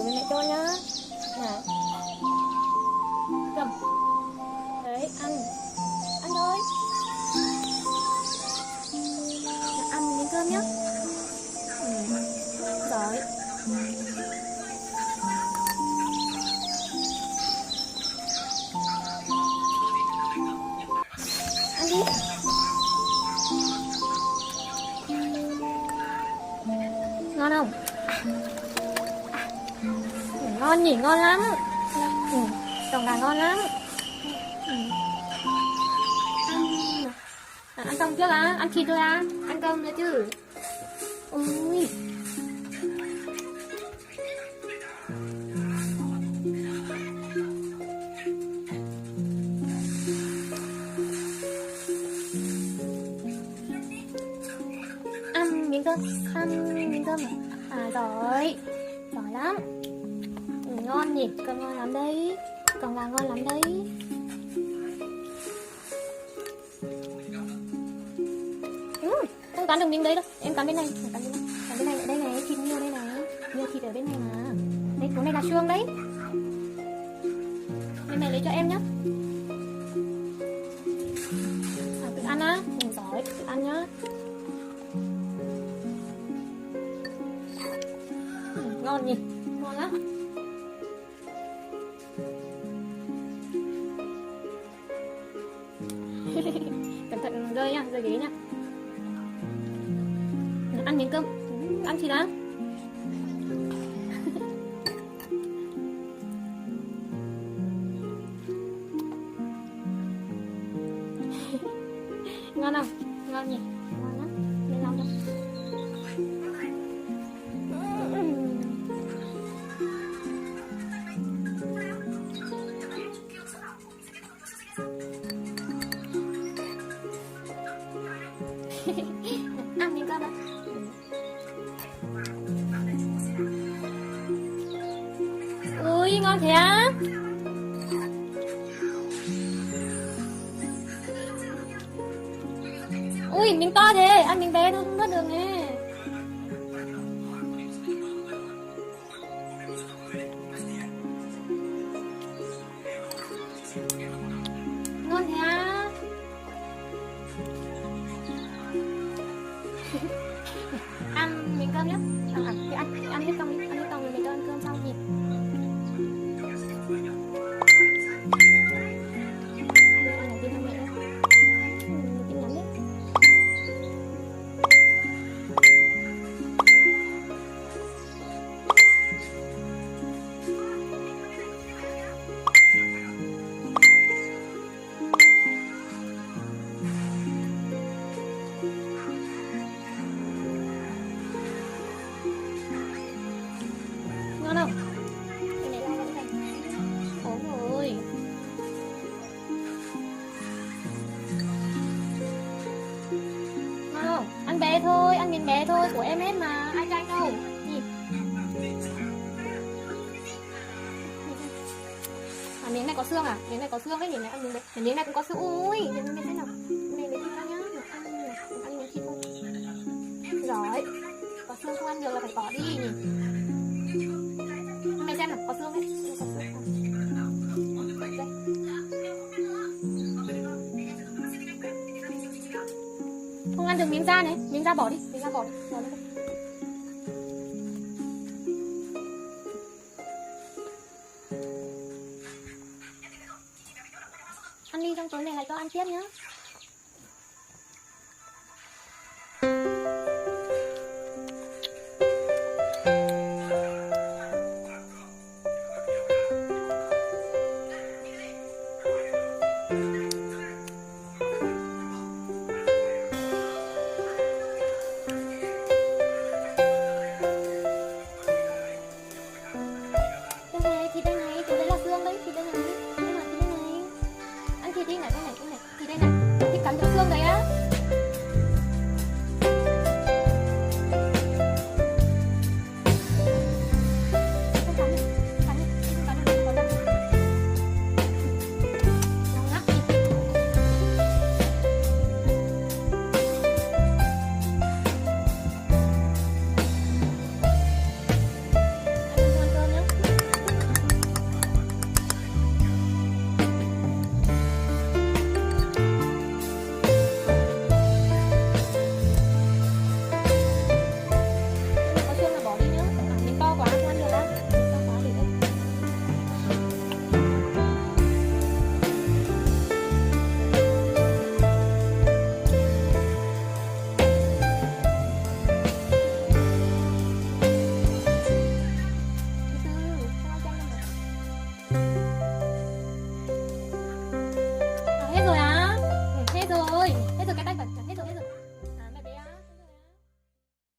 Mẹ cho nhá. Này, cầm. Đấy, ăn thôi. Nào, ăn miếng cơm nhá. Rồi. Ăn đi. Ngon không? Ngon nhỉ, ngon lắm. Trồng gà ngon lắm. Ăn xong trước á, ăn thịt thôi á, ăn cơm nữa chứ. Ui. Ăn miếng cơm, rồi, giỏi lắm. Ngon nhỉ, cơm ngon lắm đấy, còn gà ngon lắm đấy. Không cắn được miếng đấy đâu, em cắn bên này, cắn bên này, đây này, thịt nhiều đây này, nhiều thịt ở bên này mà. Đấy, chỗ này là xương đấy. Bên này lấy cho em nhá. Tự ăn á, giỏi, tự ăn nhá. Ngon nhỉ, ngon lắm. Cẩn thận rơi nha, rơi ghế nha. Ăn miếng cơm, ăn thịt á. Ngon không? Ngon nhỉ, ngon lắm. Lên lòng đâu. Ăn miếng cơm ạ. Ui, ngon thế á. Ui, miếng to thế, ăn miếng bé thôi không mất được nè. Ngon thế á. Ăn miếng cơm nhá. Ăn hết cơm đi, ăn hết cơm rồi mình cho ăn cơm sau nhỉ. Ngon không? Cái này là cái này. Ổn rồi. Ngon không? Ăn bé thôi, ăn miếng bé thôi, của em hết mà, ai cho anh đâu. Nhìn. À, miếng này có xương à? Miếng này có xương đấy, miếng này ăn miếng đấy. Miếng này cũng có xương. Ui, miếng này thế nào? Miếng này lấy thịt ra nhá. Ăn miếng thịt thôi. Rồi. Có xương không ăn được là phải bỏ đi nhỉ. Mày xem nào, có xương đấy. Có xương. Đây. Không ăn được miếng da này, miếng da bỏ đi, miếng da bỏ đi. Bỏ đi. Ăn đi, xong tối này lại cho ăn tiếp nhá.